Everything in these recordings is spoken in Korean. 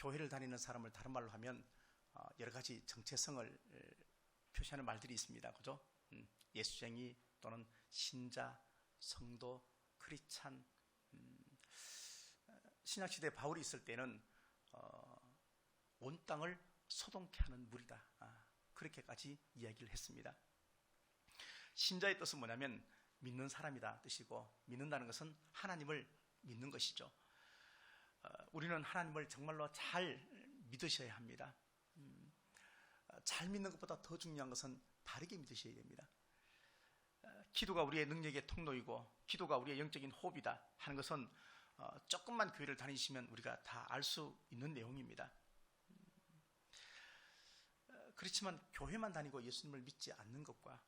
교회를 다니는 사람을 다른 말로 하면 여러 가지 정체성을 표시하는 말들이 있습니다. 그죠? 예수쟁이 또는 신자, 성도, 크리스찬. 신약시대에 바울이 있을 때는 온 땅을 소동케 하는 물이다, 그렇게까지 이야기를 했습니다. 신자의 뜻은 뭐냐면 믿는 사람이다 뜻이고, 믿는다는 것은 하나님을 믿는 것이죠. 우리는 하나님을 정말로 잘 믿으셔야 합니다. 잘 믿는 것보다 더 중요한 것은 바르게 믿으셔야 됩니다. 기도가 우리의 능력의 통로이고 기도가 우리의 영적인 호흡이다 하는 것은 조금만 교회를 다니시면 우리가 다 알 수 있는 내용입니다. 그렇지만 교회만 다니고 예수님을 믿지 않는 것과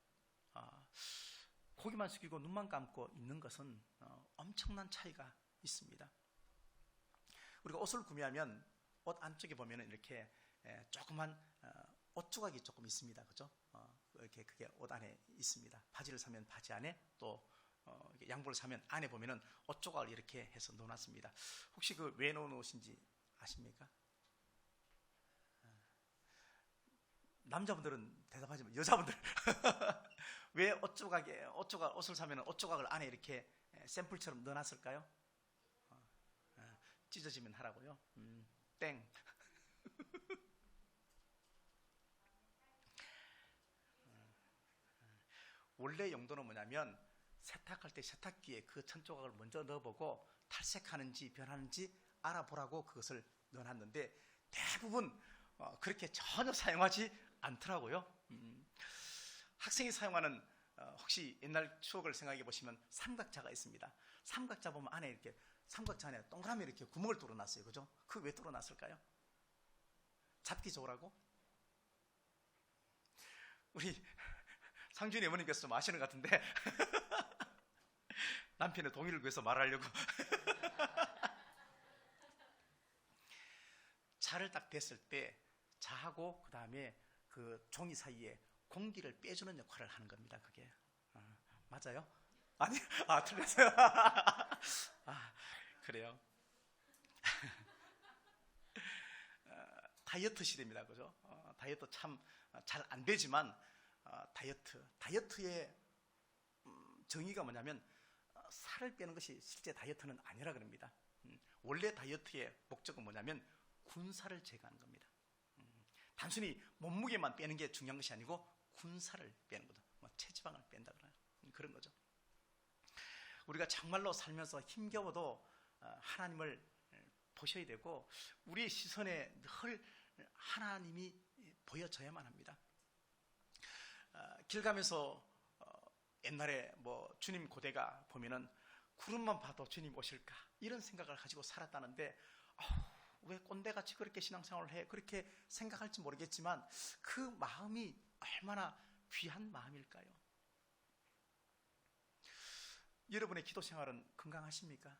고개만 숙이고 눈만 감고 있는 것은 엄청난 차이가 있습니다. 우리가 옷을 구매하면 옷 안쪽에 보면 이렇게 조그만 옷 조각이 조금 있습니다. 그죠? 이렇게 그게 옷 안에 있습니다. 바지를 사면 바지 안에, 또 양복을 사면 안에 보면은 옷 조각을 이렇게 해서 넣어놨습니다. 혹시 그 왜 넣어놓으신지 아십니까? 남자분들은 대답하지만 여자분들 왜 옷을 사면 옷 조각을 안에 이렇게 샘플처럼 넣어놨을까요? 찢어지면 하라고요? 땡. 원래 용도는 뭐냐면 세탁할 때 세탁기에 그 천 조각을 먼저 넣어보고 탈색하는지 변하는지 알아보라고 그것을 넣어놨는데, 대부분 그렇게 전혀 사용하지 않더라고요. 학생이 사용하는 혹시 옛날 추억을 생각해 보시면 삼각자가 있습니다. 삼각자 보면 안에 이렇게 삼각자 안에 동그라미 이렇게 구멍을 뚫어놨어요. 그죠? 그 왜 뚫어놨을까요? 잡기 좋으라고? 우리 상준이 어머니께서 좀 아시는 것 같은데 남편의 동의를 구해서 말하려고 차를 딱 댔을 때 자하고 그 다음에 그 종이 사이에 공기를 빼주는 역할을 하는 겁니다. 그게 맞아요? 아니, 틀렸어요. 그래요. 다이어트 시대입니다. 그죠? 다이어트 참 잘 안 되지만 다이어트의 정의가 뭐냐면 살을 빼는 것이 실제 다이어트는 아니라 그럽니다. 원래 다이어트의 목적은 뭐냐면 군살을 제거하는 겁니다. 단순히 몸무게만 빼는 게 중요한 것이 아니고 군살을 빼는 거죠. 체지방을 뺀다 그래요. 그런 거죠. 우리가 정말로 살면서 힘겨워도 하나님을 보셔야 되고, 우리의 시선에 늘 하나님이 보여져야만 합니다. 길 가면서 옛날에 주님 고대가 보면은 구름만 봐도 주님 오실까 이런 생각을 가지고 살았다는데, 왜 꼰대같이 그렇게 신앙생활을 해? 그렇게 생각할지 모르겠지만 그 마음이 얼마나 귀한 마음일까요? 여러분의 기도 생활은 건강하십니까?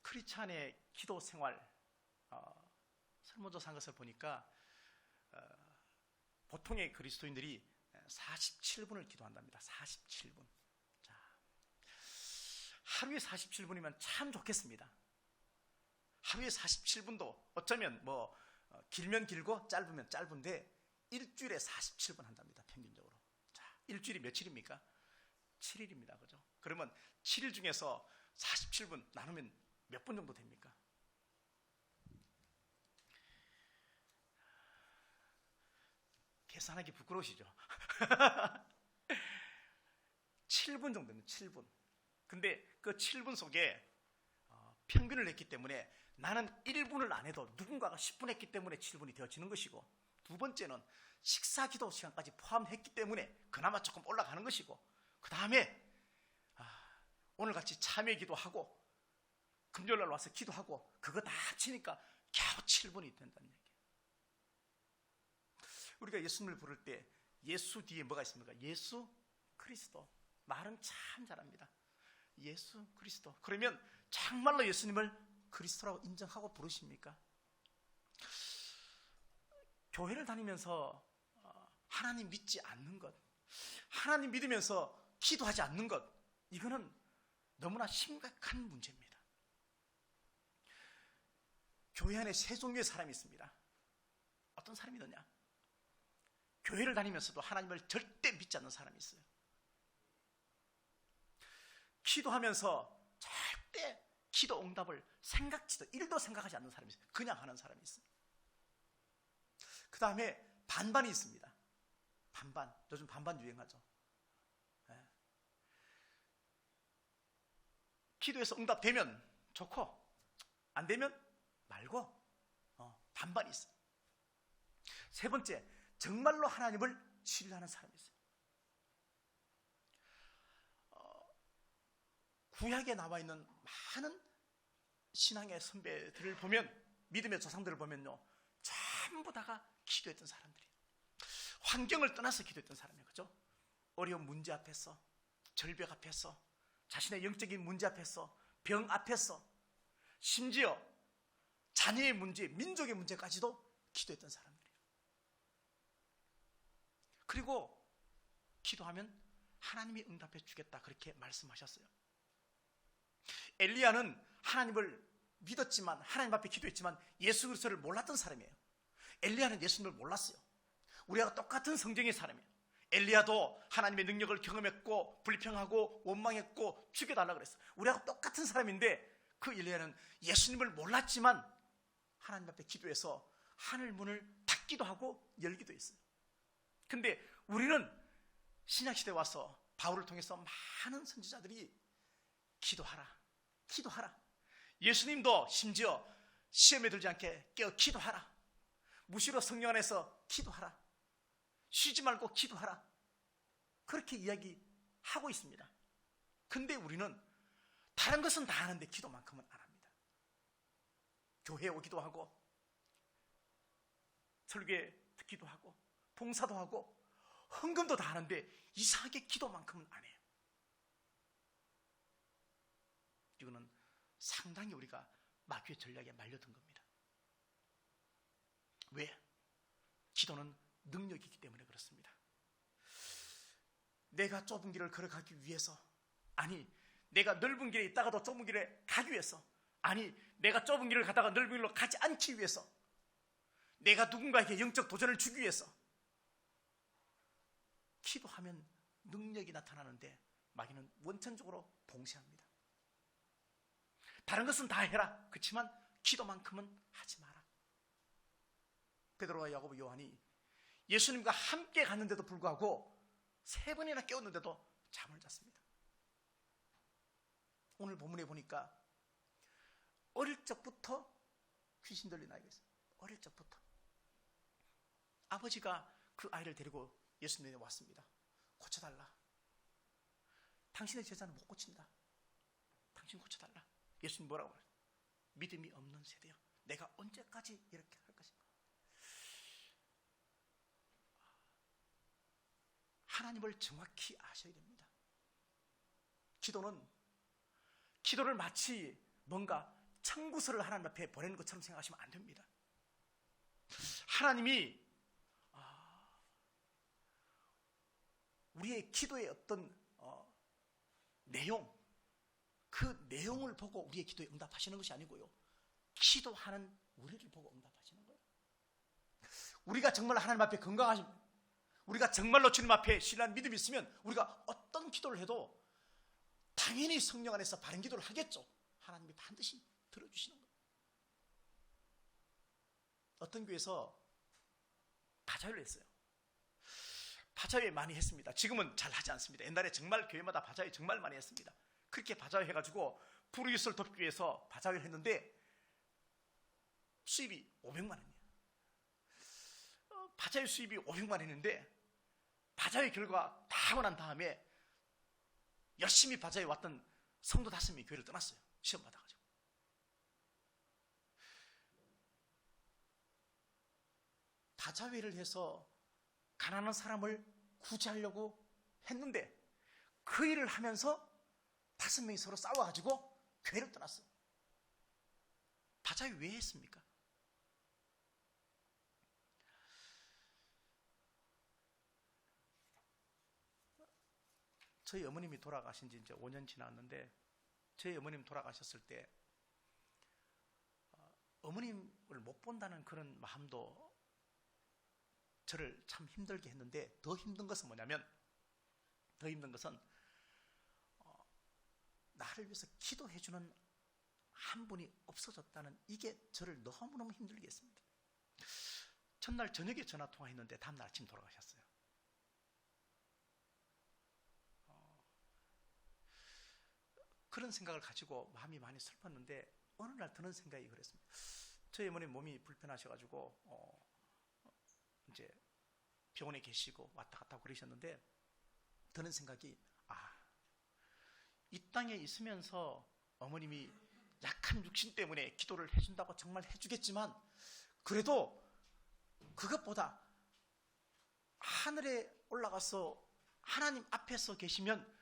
크리스찬의 기도 생활, 설문조사 한 것을 보니까 보통의 그리스도인들이 47분을 기도한답니다. 47분. 자, 하루에 47분이면 참 좋겠습니다. 하루에 47분도 어쩌면 길면 길고 짧으면 짧은데 일주일에 47분 한답니다. 평균적으로. 자, 일주일이 며칠입니까? 7일입니다. 그죠? 그러면 7일 중에서 47분 나누면 몇 분 정도 됩니까? 계산하기 부끄러우시죠? 7분 정도면 7분. 근데 그 7분 속에 평균을 냈기 때문에 나는 1분을 안 해도 누군가가 10분 했기 때문에 7분이 되어지는 것이고, 두 번째는 식사 기도 시간까지 포함했기 때문에 그나마 조금 올라가는 것이고, 그 다음에 오늘같이 참회 기도하고 금요일날 와서 기도하고 그거 다 합치니까 겨우 7분이 된다는 얘기예요. 우리가 예수님을 부를 때 예수 뒤에 뭐가 있습니까? 예수 그리스도. 말은 참 잘합니다. 예수 그리스도. 그러면 정말로 예수님을 그리스도라고 인정하고 부르십니까? 교회를 다니면서 하나님 믿지 않는 것, 하나님 믿으면서 기도하지 않는 것, 이거는 너무나 심각한 문제입니다. 교회 안에 세 종류의 사람이 있습니다. 어떤 사람이더냐? 교회를 다니면서도 하나님을 절대 믿지 않는 사람이 있어요. 기도하면서 절대 기도 응답을 생각지도 1도 생각하지 않는 사람이 있어요. 그냥 하는 사람이 있어요. 그 다음에 반반이 있습니다. 반반. 요즘 반반 유행하죠. 네. 기도해서 응답되면 좋고 안 되면 말고 반반이 있어요. 세 번째, 정말로 하나님을 신뢰하는 사람이 있어요. 구약에 나와 있는 많은 신앙의 선배들을 보면, 믿음의 조상들을 보면요, 전부 다가 기도했던 사람들이에요. 환경을 떠나서 기도했던 사람이에요. 그죠? 어려운 문제 앞에서, 절벽 앞에서, 자신의 영적인 문제 앞에서, 병 앞에서, 심지어 자녀의 문제, 민족의 문제까지도 기도했던 사람들이에요. 그리고 기도하면 하나님이 응답해 주겠다, 그렇게 말씀하셨어요. 엘리야는 하나님을 믿었지만, 하나님 앞에 기도했지만 예수 그리스도를 몰랐던 사람이에요. 엘리야는 예수님을 몰랐어요. 우리가 똑같은 성경의 사람이에요. 엘리야도 하나님의 능력을 경험했고 불평하고 원망했고 죽여달라 그랬어요. 우리하고 똑같은 사람인데, 그 엘리야는 예수님을 몰랐지만 하나님 앞에 기도해서 하늘 문을 닫기도 하고 열기도 했어요. 근데 우리는 신약시대에 와서 바울을 통해서 많은 선지자들이 기도하라, 기도하라. 예수님도 심지어 시험에 들지 않게 깨어 기도하라. 무시로 성령 안에서 기도하라. 쉬지 말고 기도하라. 그렇게 이야기하고 있습니다. 근데 우리는 다른 것은 다 하는데 기도만큼은 안 합니다. 교회에 오기도 하고, 설교에 듣기도 하고, 봉사도 하고, 헌금도 다 하는데 이상하게 기도만큼은 안 해요. 이거는 상당히 우리가 마귀의 전략에 말려든 겁니다. 왜? 기도는 능력이기 때문에 그렇습니다. 내가 좁은 길을 걸어가기 위해서, 아니 내가 넓은 길에 있다가도 좁은 길에 가기 위해서, 아니 내가 좁은 길을 가다가 넓은 길로 가지 않기 위해서, 내가 누군가에게 영적 도전을 주기 위해서 기도하면 능력이 나타나는데 마귀는 원천적으로 봉쇄합니다. 다른 것은 다 해라. 그렇지만 기도만큼은 하지 마라. 베드로와 야고보, 요한이 예수님과 함께 갔는데도 불구하고 3번이나 깨웠는데도 잠을 잤습니다. 오늘 본문에 보니까 어릴 적부터 귀신 들린 아이가 있어요. 어릴 적부터. 아버지가 그 아이를 데리고 예수님에 왔습니다. 고쳐달라. 당신의 제자는 못 고친다. 당신 고쳐달라. 예수님 뭐라고 말해요? 믿음이 없는 세대요. 내가 언제까지 이렇게 할 것인가? 하나님을 정확히 아셔야 됩니다. 기도를 마치 뭔가 청구서를 하나님 앞에 보내는 것처럼 생각하시면 안 됩니다. 하나님이 우리의 기도의 어떤 내용, 그 내용을 보고 우리의 기도에 응답하시는 것이 아니고요, 기도하는 우리를 보고 응답하시는 거예요. 우리가 정말 하나님 앞에 건강하신, 우리가 정말로 주님 앞에 신뢰한 믿음이 있으면 우리가 어떤 기도를 해도 당연히 성령 안에서 바른 기도를 하겠죠. 하나님이 반드시 들어주시는 거예요. 어떤 교회에서 바자회를 했어요. 바자회 많이 했습니다. 지금은 잘 하지 않습니다. 옛날에 정말 교회마다 바자회 정말 많이 했습니다. 그렇게 바자회 해가지고 불우이웃을 돕기 위해서 바자회를 했는데 수입이 500만 원이에요. 바자회 수입이 500만 원인데 바자회 결과 다 하고 난 다음에 열심히 바자회 왔던 성도 5명이 교회를 떠났어요. 시험 받아가지고. 바자회를 해서 가난한 사람을 구제하려고 했는데 그 일을 하면서 5명이 서로 싸워가지고 교회를 떠났어요. 바자회 왜 했습니까? 저희 어머님이 돌아가신 지 이제 5년 지났는데, 저희 어머님 돌아가셨을 때 어머님을 못 본다는 그런 마음도 저를 참 힘들게 했는데, 더 힘든 것은 뭐냐면, 나를 위해서 기도해주는 한 분이 없어졌다는, 이게 저를 너무너무 힘들게 했습니다. 첫날 저녁에 전화통화했는데 다음날 아침 돌아가셨어요. 그런 생각을 가지고 마음이 많이 슬펐는데, 어느 날 드는 생각이 그랬습니다. 저희 어머니 몸이 불편하셔가지고 이제 병원에 계시고 왔다 갔다 그러셨는데, 드는 생각이, 이 땅에 있으면서 어머님이 약한 육신 때문에 기도를 해준다고 정말 해주겠지만, 그래도 그것보다 하늘에 올라가서 하나님 앞에서 계시면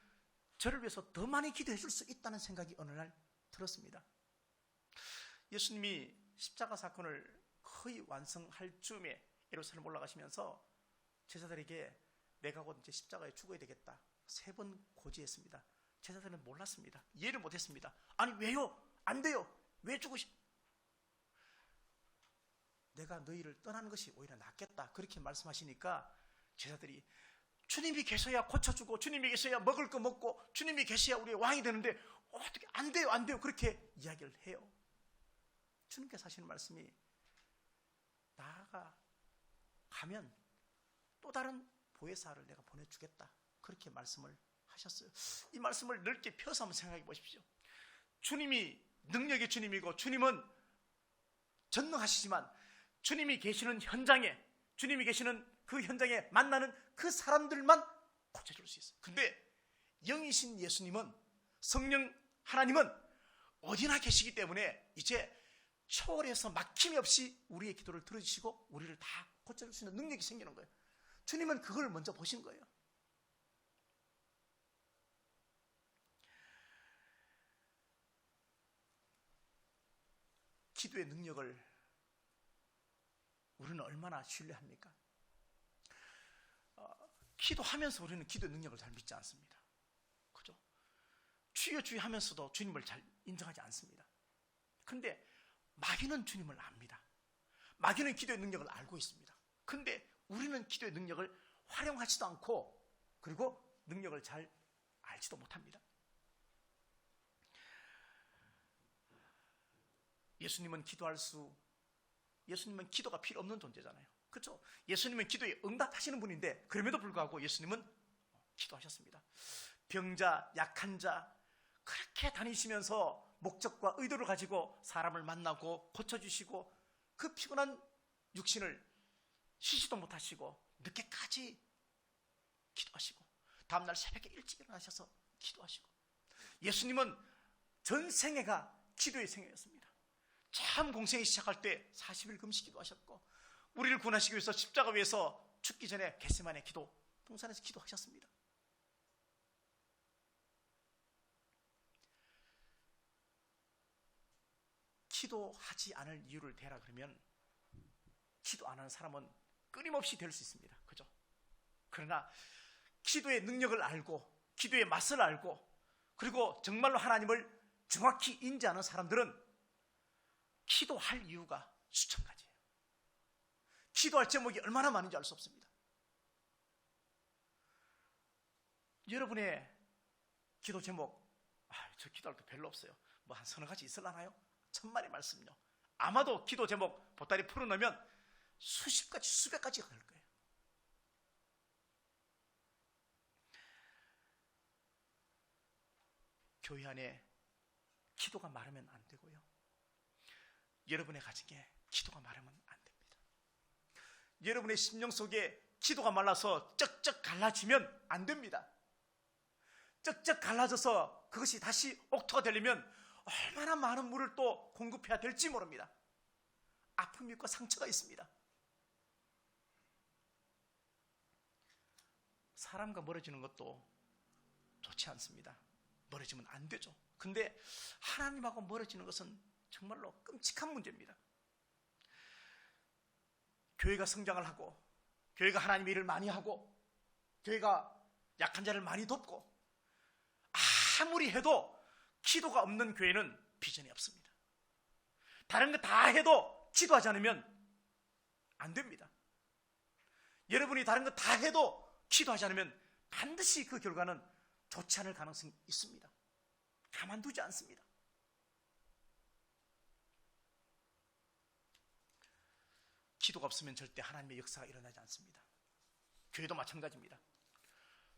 저를 위해서 더 많이 기도해 줄 수 있다는 생각이 어느 날 들었습니다. 예수님이 십자가 사건을 거의 완성할 즈음에 예루살렘 올라가시면서 제자들에게 내가 곧 이제 십자가에 죽어야 되겠다 3번 고지했습니다. 제자들은 몰랐습니다. 이해를 못했습니다. 아니 왜요? 안 돼요. 왜 죽으시? 내가 너희를 떠나는 것이 오히려 낫겠다 그렇게 말씀하시니까 제자들이 주님이 계셔야 고쳐주고 주님이 계셔야 먹을 거 먹고 주님이 계셔야 우리의 왕이 되는데 어떻게 안 돼요 안 돼요 그렇게 이야기를 해요. 주님께서 하시는 말씀이, 나아가 가면 또 다른 보혜사를 내가 보내주겠다 그렇게 말씀을 하셨어요. 이 말씀을 넓게 펴서 한번 생각해 보십시오. 주님이 능력의 주님이고 주님은 전능하시지만 주님이 계시는 현장에, 주님이 계시는 그 현장에 만나는 그 사람들만 고쳐줄 수 있어요. 근데 영이신 예수님은, 성령 하나님은 어디나 계시기 때문에 이제 초월해서 막힘이 없이 우리의 기도를 들어주시고 우리를 다 고쳐줄 수 있는 능력이 생기는 거예요. 주님은 그걸 먼저 보신 거예요. 기도의 능력을 우리는 얼마나 신뢰합니까? 기도하면서 우리는 기도의 능력을 잘 믿지 않습니다. 그죠? 주여 주여 하면서도 주님을 잘 인정하지 않습니다. 근데 마귀는 주님을 압니다. 마귀는 기도의 능력을 알고 있습니다. 근데 우리는 기도의 능력을 활용하지도 않고 그리고 능력을 잘 알지도 못합니다. 예수님은 기도가 필요 없는 존재잖아요. 그렇죠? 예수님은 기도에 응답하시는 분인데 그럼에도 불구하고 예수님은 기도하셨습니다. 병자, 약한 자 그렇게 다니시면서 목적과 의도를 가지고 사람을 만나고 고쳐주시고 그 피곤한 육신을 쉬지도 못하시고 늦게까지 기도하시고 다음날 새벽에 일찍 일어나셔서 기도하시고, 예수님은 전 생애가 기도의 생애였습니다. 처음 공생이 시작할 때 40일 금식 기도하셨고, 우리를 구원하시기 위해서 십자가 위에서 죽기 전에 겟세마네 기도 동산에서 기도하셨습니다. 기도하지 않을 이유를 대라 그러면 기도 안 하는 사람은 끊임없이 될 수 있습니다. 그죠? 그러나 기도의 능력을 알고 기도의 맛을 알고 그리고 정말로 하나님을 정확히 인지하는 사람들은 기도할 이유가 수천 가지예요. 기도할 제목이 얼마나 많은지 알 수 없습니다. 여러분의 기도 제목, 저 기도할 거 별로 없어요. 뭐 한 서너 가지 있을라나요? 천만의 말씀요. 아마도 기도 제목 보따리 풀어놓으면 수십 가지, 수백 가지가 될 거예요. 교회 안에 기도가 마르면 안 되고요. 여러분의 가정에 기도가 마르면 안 됩니다. 여러분의 심령 속에 기도가 말라서 쩍쩍 갈라지면 안 됩니다. 쩍쩍 갈라져서 그것이 다시 옥토가 되려면 얼마나 많은 물을 또 공급해야 될지 모릅니다. 아픔이 있고 상처가 있습니다. 사람과 멀어지는 것도 좋지 않습니다. 멀어지면 안 되죠. 근데 하나님하고 멀어지는 것은 정말로 끔찍한 문제입니다. 교회가 성장을 하고 교회가 하나님의 일을 많이 하고 교회가 약한 자를 많이 돕고 아무리 해도 기도가 없는 교회는 비전이 없습니다. 다른 거 다 해도 기도하지 않으면 안 됩니다. 여러분이 다른 거 다 해도 기도하지 않으면 반드시 그 결과는 좋지 않을 가능성이 있습니다. 가만두지 않습니다. 기도가 없으면 절대 하나님의 역사가 일어나지 않습니다. 교회도 마찬가지입니다.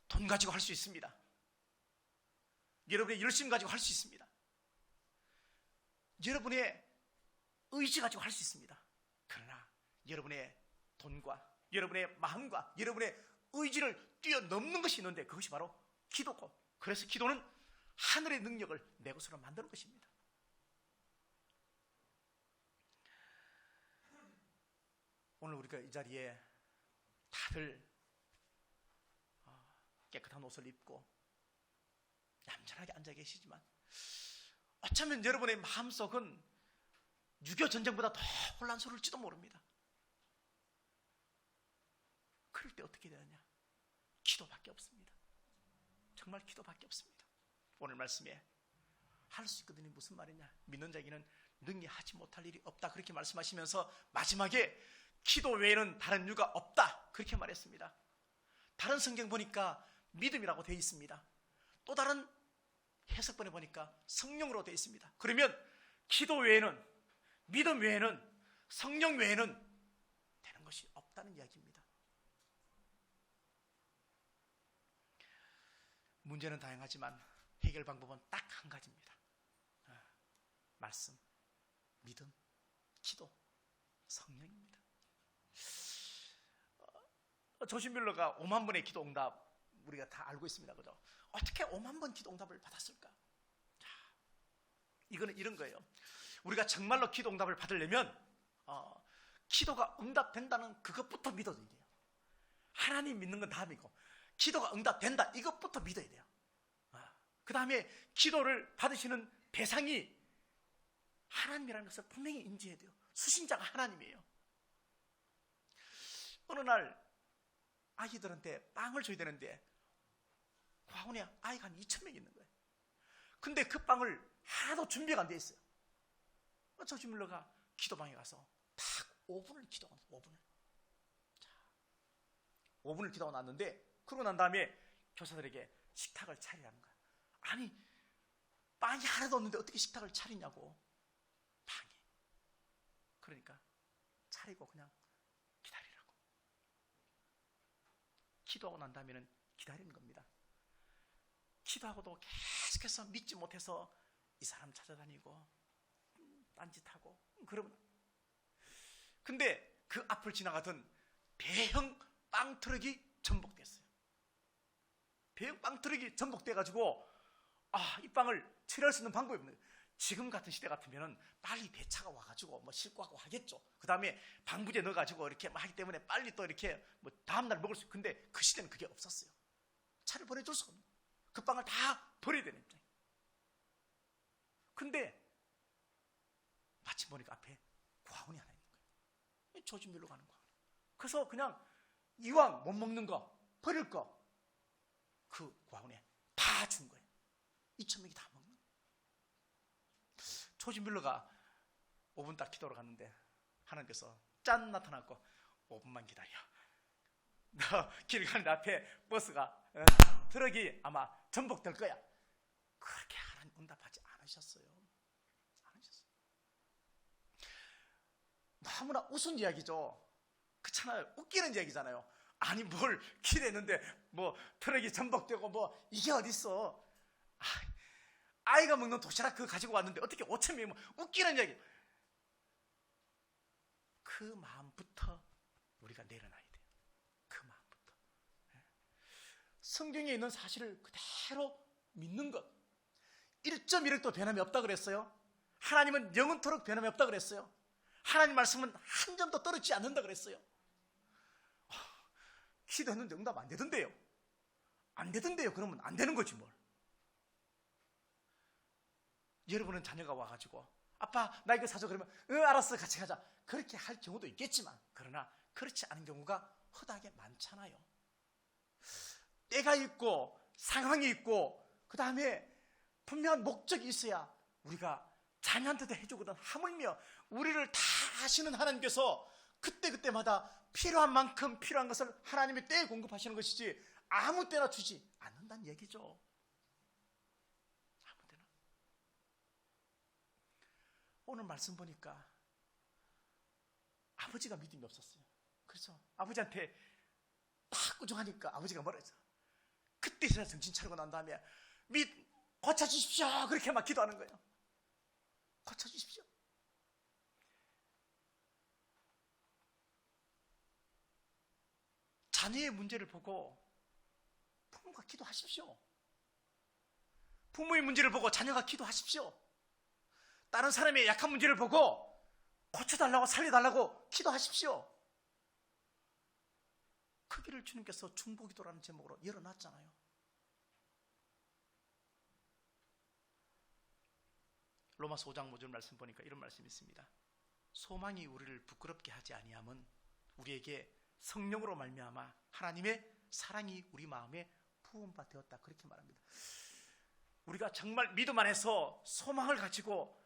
돈 가지고 할 수 있습니다. 여러분의 열심 가지고 할 수 있습니다. 여러분의 의지 가지고 할 수 있습니다. 그러나 여러분의 돈과 여러분의 마음과 여러분의 의지를 뛰어넘는 것이 있는데 그것이 바로 기도고, 그래서 기도는 하늘의 능력을 내 것으로 만드는 것입니다. 오늘 우리가 이 자리에 다들 깨끗한 옷을 입고 얌전하게 앉아 계시지만 어쩌면 여러분의 마음속은 6.25 전쟁보다 더 혼란스러울지도 모릅니다. 그럴 때 어떻게 되느냐? 기도밖에 없습니다. 정말 기도밖에 없습니다. 오늘 말씀에 할 수 있거든요. 무슨 말이냐? 믿는 자에게는 능히 하지 못할 일이 없다, 그렇게 말씀하시면서 마지막에 기도 외에는 다른 이유가 없다, 그렇게 말했습니다. 다른 성경 보니까 믿음이라고 되어 있습니다. 또 다른 해석본에 보니까 성령으로 되어 있습니다. 그러면 기도 외에는, 믿음 외에는, 성령 외에는 되는 것이 없다는 이야기입니다. 문제는 다양하지만 해결 방법은 딱 한 가지입니다. 말씀, 믿음, 기도, 성령입니다. 조시 뮬러가 5만 번의 기도 응답 우리가 다 알고 있습니다. 그죠? 어떻게 5만 번 기도 응답을 받았을까? 자, 이거는 이런 거예요. 우리가 정말로 기도 응답을 받으려면 기도가 응답된다는 그것부터 믿어야 돼요. 하나님 믿는 건 다음이고 기도가 응답된다, 이것부터 믿어야 돼요. 그 다음에 기도를 받으시는 대상이 하나님이라는 것을 분명히 인지해야 돼요. 수신자가 하나님이에요. 어느 날 아이들한테 빵을 줘야 되는데 과원에 아이가 한 2,000명 있는 거예요. 근데 그 빵을 하나도 준비가 안 돼 있어요. 조지 뮬러가 기도방에 가서 딱 5분을 기도하고 5분을. 자, 5분을 기도하고 났는데, 그러고 난 다음에 교사들에게 식탁을 차리라는 거야. 아니, 빵이 하나도 없는데 어떻게 식탁을 차리냐고. 빵이. 그러니까 차리고 그냥 기다리라고. 기도하고 난 다음에는 기다리는 겁니다. 기도하고도 계속해서 믿지 못해서 이 사람 찾아다니고 딴짓하고 그러면, 근데 그 앞을 지나가던 대형 빵 트럭이 전복됐어요. 대형 빵 트럭이 전복돼가지고 이 빵을 처리할 수 있는 방법이 없는 거예요. 지금 같은 시대 같으면 빨리 배차가 와가지고 뭐 싣고 하고 하겠죠. 그 다음에 방부제 넣어가지고 이렇게 하기 때문에 빨리 또 이렇게 뭐 다음날 먹을 수 있고, 근데 그 시대는 그게 없었어요. 차를 보내줄 수가 없는 거예요. 그 빵을 다 버려야 되는 입장이에요. 근데 마침 보니까 앞에 과원이 하나 있는 거예요. 조짐밀로 가는 과원. 그래서 그냥 이왕 못 먹는 거, 버릴 거, 그 과원에 다 준 거예요. 2,000명이 다 먹는 거예요. 조짐밀러가 5분 딱 기도로 갔는데 하나님께서 짠 나타났고 5분만 기다려. 너 길 가는 앞에 버스가 트럭이 아마 전복될 거야. 그렇게 하나님 응답하지 않으셨어요. 너무나 우스운 이야기죠. 그렇잖아요. 웃기는 이야기잖아요. 아니 뭘 기대했는데 뭐 트럭이 전복되고 뭐 이게 어딨어. 아이가 먹는 도시락 그거 가지고 왔는데 어떻게 5,000명이 뭐 웃기는 이야기. 그 마음부터 우리가 내려놔야 돼요. 그 마음부터. 성경에 있는 사실을 그대로 믿는 것. 1.1획도 변함이 없다 그랬어요. 하나님은 영원토록 변함이 없다 그랬어요. 하나님 말씀은 한 점도 떨어지지 않는다 그랬어요. 기도했는데 응답 안 되던데요. 안 되던데요. 그러면 안 되는 거지 뭘. 여러분은 자녀가 와가지고 아빠 나 이거 사줘 그러면 알았어 같이 가자, 그렇게 할 경우도 있겠지만, 그러나 그렇지 않은 경우가 허다하게 많잖아요. 때가 있고 상황이 있고 그 다음에 분명한 목적이 있어야 우리가 자녀한테도 해주거든. 하물며 우리를 다 아시는 하나님께서 그때그때마다 필요한 만큼 필요한 것을 하나님이 때에 공급하시는 것이지 아무 때나 주지 않는다는 얘기죠. 아무 때나. 오늘 말씀 보니까 아버지가 믿음이 없었어요. 그래서 아버지한테 딱 꾸중하니까 아버지가 뭐라 했어? 그때 제가 정신 차리고 난 다음에 고쳐주십시오 그렇게 막 기도하는 거예요. 고쳐주십시오. 자녀의 문제를 보고 부모가 기도하십시오. 부모의 문제를 보고 자녀가 기도하십시오. 다른 사람의 약한 문제를 보고 고쳐달라고 살려달라고 기도하십시오. 그 길을 주님께서 중보기도라는 제목으로 열어놨잖아요. 로마서 5장 5절 말씀 보니까 이런 말씀이 있습니다. 소망이 우리를 부끄럽게 하지 아니함은 우리에게 성령으로 말미암아 하나님의 사랑이 우리 마음에 부음바 되었다. 그렇게 말합니다. 우리가 정말 믿음 안에서 소망을 가지고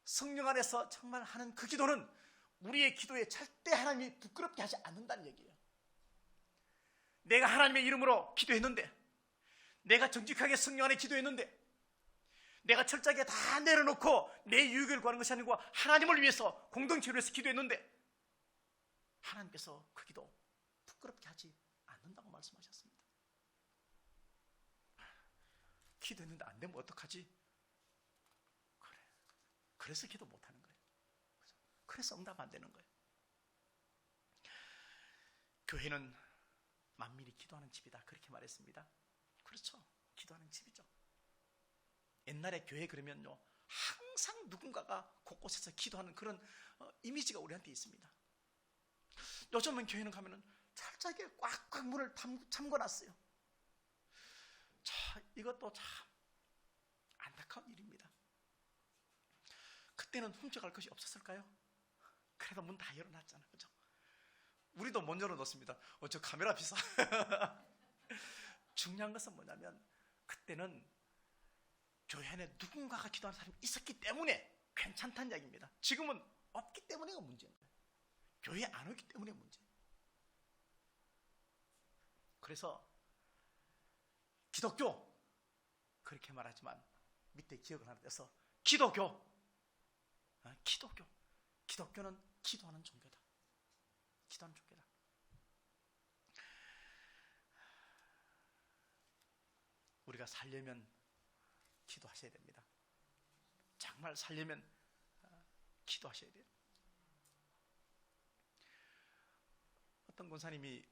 성령 안에서 정말 하는 그 기도는 우리의 기도에 절대 하나님이 부끄럽게 하지 않는다는 얘기예요. 내가 하나님의 이름으로 기도했는데, 내가 정직하게 성령 안에 기도했는데, 내가 철저하게 다 내려놓고 내 유익을 구하는 것이 아니고 하나님을 위해서 공동체를 위해서 기도했는데 하나님께서 그 기도 부끄럽게 하지 않는다고 말씀하셨습니다. 기도했는데 안 되면 어떡하지? 그래서 기도 못하는 거예요. 그래서 응답 안 되는 거예요. 교회는 만민이 기도하는 집이다 그렇게 말했습니다. 그렇죠. 기도하는 집이죠. 옛날에 교회 그러면요 항상 누군가가 곳곳에서 기도하는 그런 이미지가 우리한테 있습니다. 요즘은 교회는 가면은 철저하게 꽉꽉 문을 잠궈놨어요. 자, 이것도 참 안타까운 일입니다. 그때는 훔쳐갈 것이 없었을까요? 그래도 문 다 열어놨잖아, 그죠? 우리도 못 열어놓습니다. 저 카메라 비싸. 중요한 것은 뭐냐면 그때는 교회 안에 누군가가 기도하는 사람이 있었기 때문에 괜찮다는 이야기입니다. 지금은 없기 때문에가 문제인 거예요. 교회에 안 오기 때문에 문제예요. 그래서 기독교 그렇게 말하지만 밑에 기억을 하나 떼서 기독교. 기독교는 기도하는 종교다. 기도하는 종교다. 우리가 살려면 기도하셔야 됩니다. 정말 살려면 기도하셔야 돼요. 어떤 권사님이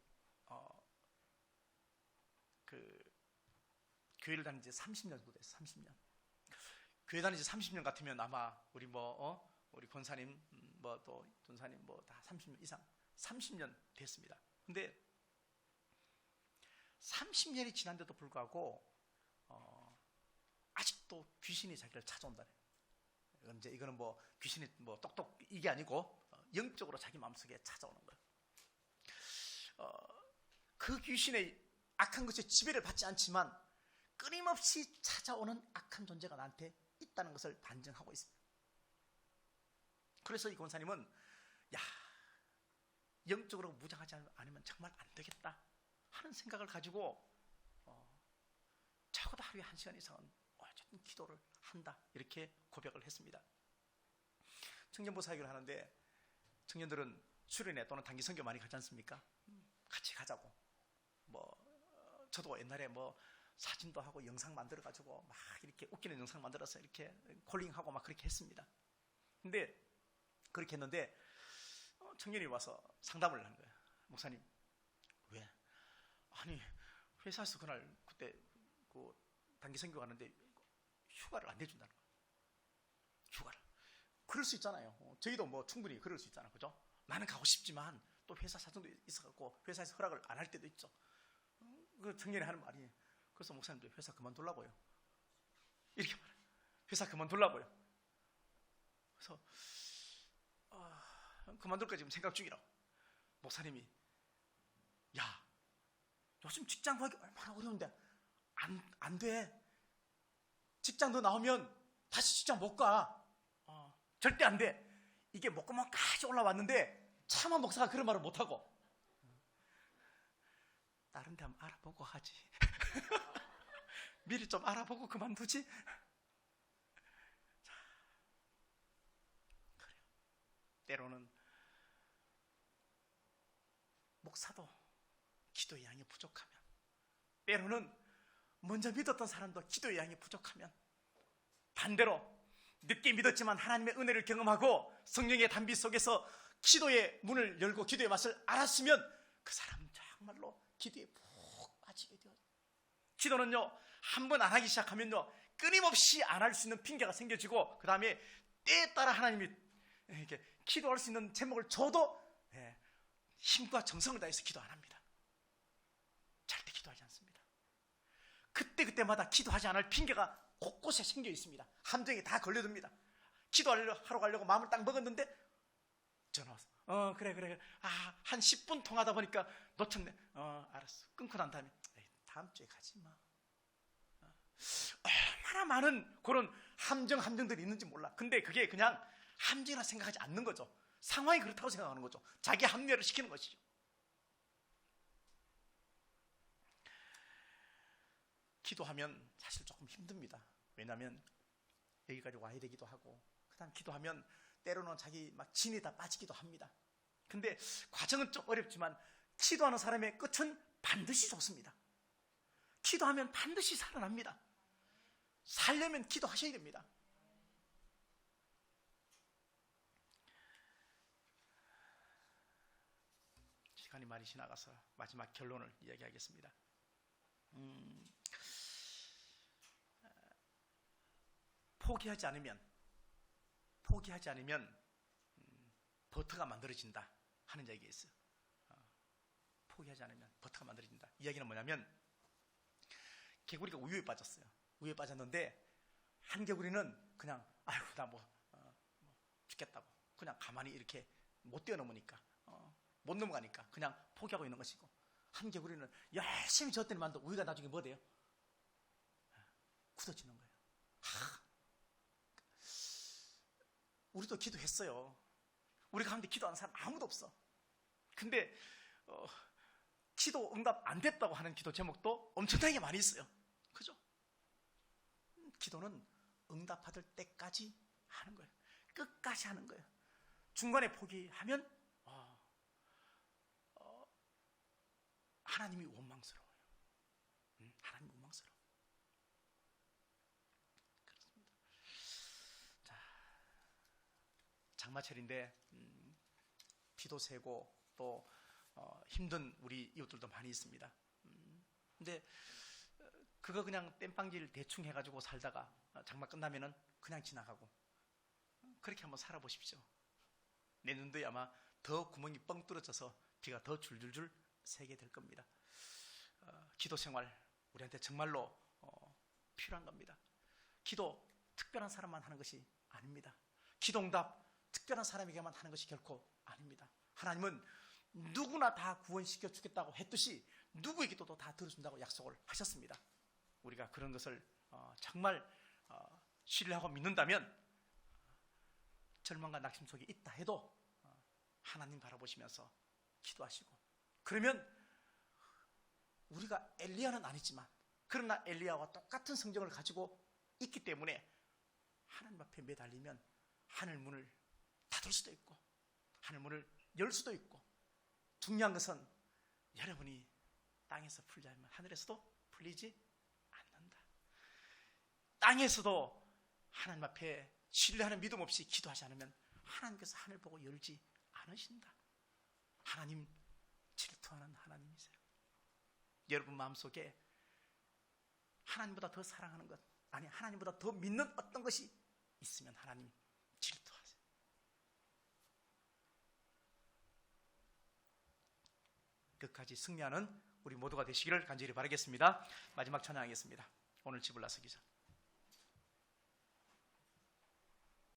교회를 다닌 지 30년 정도 됐어요. 30년. 교회 다닌 지 30년 같으면 아마 우리 우리 권사님 또 전사님 다 30년 이상 30년 됐습니다. 근데 30년이 지난데도 불구하고 아직도 귀신이 자기를 찾아온다네. 이거는 귀신이 똑똑 이게 아니고 영적으로 자기 마음속에 찾아오는 거예요. 그 귀신의 악한 것에 지배를 받지 않지만 끊임없이 찾아오는 악한 존재가 나한테 있다는 것을 반증하고 있습니다. 그래서 이 권사님은 영적으로 무장하지 않으면 정말 안 되겠다 하는 생각을 가지고 적어도 하루에 1시간 이상은 어쨌든 기도를 한다 이렇게 고백을 했습니다. 청년부 사역을 하는데 청년들은 수련회 또는 단기 선교 많이 가지 않습니까? 같이 가자고 저도 옛날에 사진도 하고 영상 만들어 가지고 막 이렇게 웃기는 영상 만들어서 이렇게 콜링하고 막 그렇게 했습니다. 근데 그렇게 했는데 청년이 와서 상담을 하는 거예요. 목사님, 왜? 아니 회사에서 그때 단기 선교 가는데 휴가를 안 내준다는 거예요. 휴가를. 그럴 수 있잖아요. 저희도 충분히 그럴 수 있잖아요. 그죠? 나는 가고 싶지만 또 회사 사정도 있어갖고 회사에서 허락을 안 할 때도 있죠. 그 청년이 하는 말이 그래서 목사님도 회사 그만둘라고요. 이렇게 말해요. 회사 그만둘라고요. 그래서 그만둘까 지금 생각 중이라고. 목사님이 요즘 직장 구하기 얼마나 어려운데 안 돼. 직장도 나오면 다시 직장 못 가. 절대 안 돼. 이게 목구멍까지 올라왔는데 차마 목사가 그런 말을 못하고 다른 데 한번 알아보고 하지. 미리 좀 알아보고 그만두지. 자, 그래요. 때로는 목사도 기도의 양이 부족하면, 때로는 먼저 믿었던 사람도 기도의 양이 부족하면, 반대로 늦게 믿었지만 하나님의 은혜를 경험하고 성령의 단비 속에서 기도의 문을 열고 기도의 맛을 알았으면 그 사람은 정말로 기도에 푹 빠지게 되어요. 기도는요, 한 번 안 하기 시작하면요, 끊임없이 안 할 수 있는 핑계가 생겨지고, 그 다음에 때에 따라 하나님이 이렇게 기도할 수 있는 제목을 줘도 힘과 정성을 다해서 기도 안 합니다. 절대 기도하지 않습니다. 그때마다 기도하지 않을 핑계가 곳곳에 생겨 있습니다. 함정에 다 걸려듭니다. 기도하러 가려고 마음을 딱 먹었는데 전화 와서 그래 한 10분 통하다 보니까 놓쳤네. 알았어. 끊고 난 다음에 다음 주에 가지 마. 얼마나 많은 그런 함정들이 있는지 몰라. 근데 그게 그냥 함정이라 생각하지 않는 거죠. 상황이 그렇다고 생각하는 거죠. 자기 합리화를 시키는 것이죠. 기도하면 사실 조금 힘듭니다. 왜냐하면 여기까지 와야 되기도 하고, 그 다음 기도하면 때로는 자기 막 진이 다 빠지기도 합니다. 근데 과정은 좀 어렵지만 기도하는 사람의 끝은 반드시 좋습니다. 기도하면 반드시 살아납니다. 살려면 기도하셔야 됩니다. 시간이 많이 지나가서 마지막 결론을 이야기하겠습니다. 포기하지 않으면 버터가 만들어진다 하는 얘기가 있어요. 포기하지 않으면 버터가 만들어진다. 이야기는 뭐냐면, 개구리가 우유에 빠졌어요. 우유에 빠졌는데 한 개구리는 그냥 아이고 나 죽겠다고 그냥 가만히 이렇게 못 뛰어넘으니까 못 넘어가니까 그냥 포기하고 있는 것이고, 한 개구리는 열심히 젓더니만도 우유가 나중에 뭐 돼요? 굳어지는 거예요. 우리도 기도했어요. 우리 가운데 기도하는 사람 아무도 없어. 근데 기도 응답 안 됐다고 하는 기도 제목도 엄청나게 많이 있어요. 그죠? 기도는 응답받을 때까지 하는 거예요. 끝까지 하는 거예요. 중간에 포기하면 하나님이 원망스러워요. 하나님이 원망스러워요. 그렇습니다. 자, 장마철인데 비도 새고 또 힘든 우리 이웃들도 많이 있습니다. 근데 그거 그냥 땜빵질 대충 해가지고 살다가 장마 끝나면은 그냥 지나가고, 그렇게 한번 살아보십시오. 내년도에 아마 더 구멍이 뻥 뚫어져서 비가 더 줄줄줄 새게 될 겁니다. 기도 생활 우리한테 정말로 필요한 겁니다. 기도 특별한 사람만 하는 것이 아닙니다. 기도응답 특별한 사람에게만 하는 것이 결코 아닙니다. 하나님은 누구나 다 구원시켜 주겠다고 했듯이 누구의 기도도 다 들어준다고 약속을 하셨습니다. 우리가 그런 것을 정말 신뢰하고 믿는다면 절망과 낙심 속에 있다 해도 하나님 바라보시면서 기도하시고, 그러면 우리가 엘리야는 아니지만 그러나 엘리야와 똑같은 성정을 가지고 있기 때문에 하나님 앞에 매달리면 하늘 문을 닫을 수도 있고 하늘 문을 열 수도 있고, 중요한 것은 여러분이 땅에서 풀지 않으면 하늘에서도 풀리지 않는다. 땅에서도 하나님 앞에 신뢰하는 믿음 없이 기도하지 않으면 하나님께서 하늘 보고 열지 않으신다. 하나님 질투하는 하나님이세요. 여러분 마음속에 하나님보다 더 사랑하는 것, 아니 하나님보다 더 믿는 어떤 것이 있으면 하나님 질투하세요. 끝까지 승리하는 우리 모두가 되시기를 간절히 바라겠습니다. 마지막 찬양하겠습니다. 오늘 집을 나서기 전